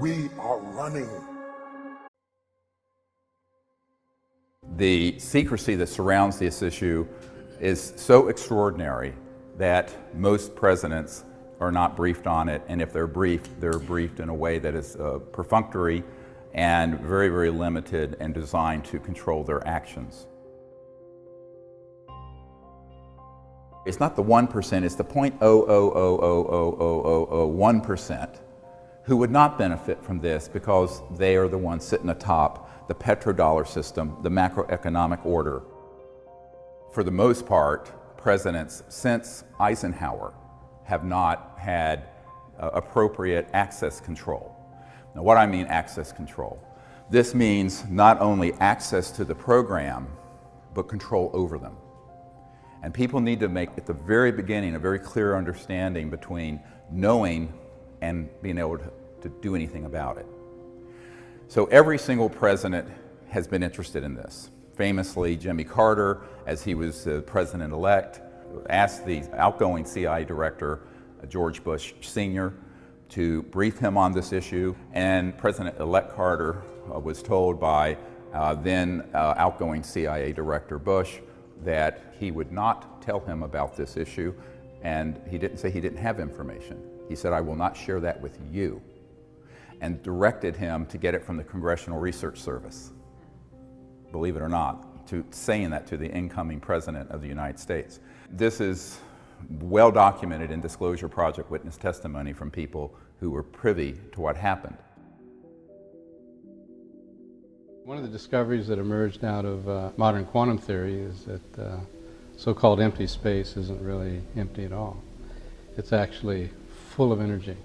We are running. The secrecy that surrounds this issue is so extraordinary that most presidents are not briefed on it, and if they're briefed in a way that is perfunctory and very, very limited and designed to control their actions. It's not the 1%, it's the 0.0000001% who would not benefit from this because they are the ones sitting atop the petrodollar system, the macroeconomic order. For the most part, presidents since Eisenhower have not had appropriate access control. Now, what I mean access control? This means not only access to the program, but control over them. And people need to make, at the very beginning, a very clear understanding between knowing and being able to do anything about it. So every single president has been interested in this. Famously, Jimmy Carter, as he was president-elect, asked the outgoing CIA director, George Bush Sr., to brief him on this issue, and President-elect Carter was told by then outgoing CIA Director Bush that he would not tell him about this issue, and he didn't say he didn't have information. He said, "I will not share that with you," and directed him to get it from the Congressional Research Service, believe it or not, to saying that to the incoming President of the United States. This is well documented in Disclosure Project witness testimony from people who were privy to what happened. One of the discoveries that emerged out of modern quantum theory is that so-called empty space isn't really empty at all. It's actually full of energy.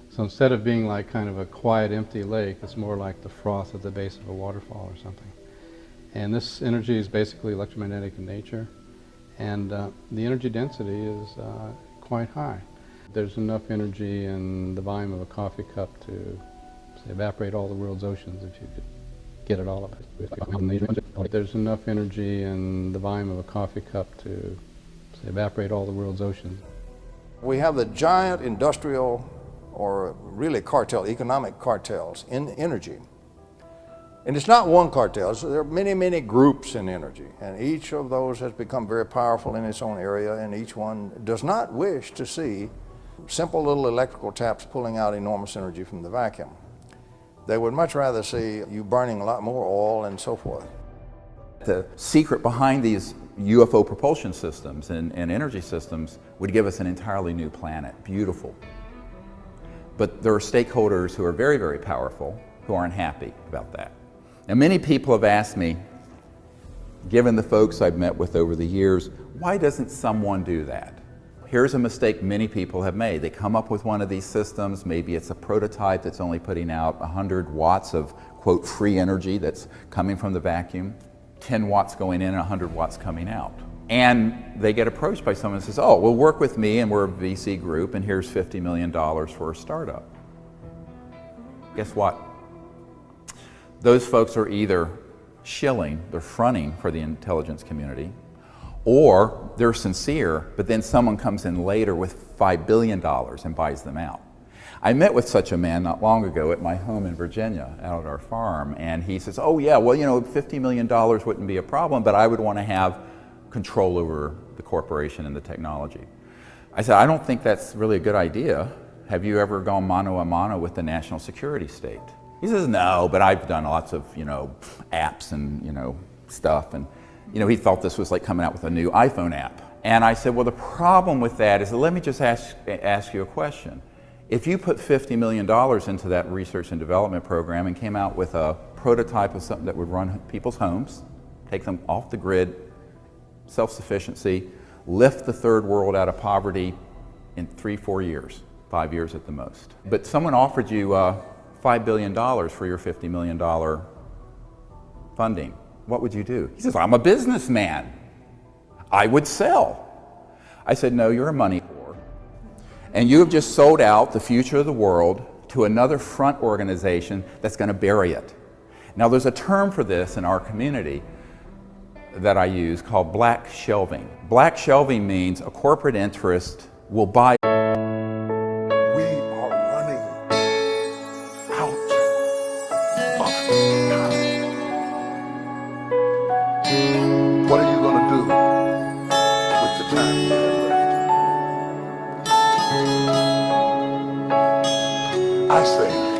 So instead of being like kind of a quiet, empty lake, it's more like the froth at the base of a waterfall or something. And this energy is basically electromagnetic in nature, and the energy density is quite high. There's enough energy in the volume of a coffee cup to, say, evaporate all the world's oceans if you could get it all of it. There's enough energy in the volume of a coffee cup to, say, evaporate all the world's oceans. We have the giant industrial, or really economic cartels in energy. And it's not one cartel, so there are many, many groups in energy, and each of those has become very powerful in its own area, and each one does not wish to see simple little electrical taps pulling out enormous energy from the vacuum. They would much rather see you burning a lot more oil and so forth. The secret behind these UFO propulsion systems and energy systems would give us an entirely new planet, beautiful. But there are stakeholders who are very, very powerful who aren't happy about that. And many people have asked me, given the folks I've met with over the years, why doesn't someone do that? Here's a mistake many people have made. They come up with one of these systems, maybe it's a prototype that's only putting out 100 watts of, quote, free energy that's coming from the vacuum, 10 watts going in and 100 watts coming out. And they get approached by someone who says, "Oh, well, work with me and we're a VC group and here's $50 million for a startup." Guess what? Those folks are either shilling, they're fronting for the intelligence community, or they're sincere, but then someone comes in later with $5 billion and buys them out. I met with such a man not long ago at my home in Virginia, out at our farm, and he says, "Oh yeah, well, you know, $50 million wouldn't be a problem, but I would want to have control over the corporation and the technology." I said, "I don't think that's really a good idea. Have you ever gone mano a mano with the national security state?" He says, "No, but I've done lots of, apps and, stuff." And, he thought this was like coming out with a new iPhone app. And I said, "Well, the problem with that is, let me just ask you a question. If you put $50 million into that research and development program and came out with a prototype of something that would run people's homes, take them off the grid, self-sufficiency, lift the third world out of poverty in 3-4 years, 5 years at the most. But someone offered you $5 billion for your $50 million funding. What would you do?" He says, "I'm a businessman. I would sell." I said, "No, you're a money whore. And you have just sold out the future of the world to another front organization that's going to bury it." Now, there's a term for this in our community that I use called black shelving. Black shelving means a corporate interest will buy. We are running. How I say,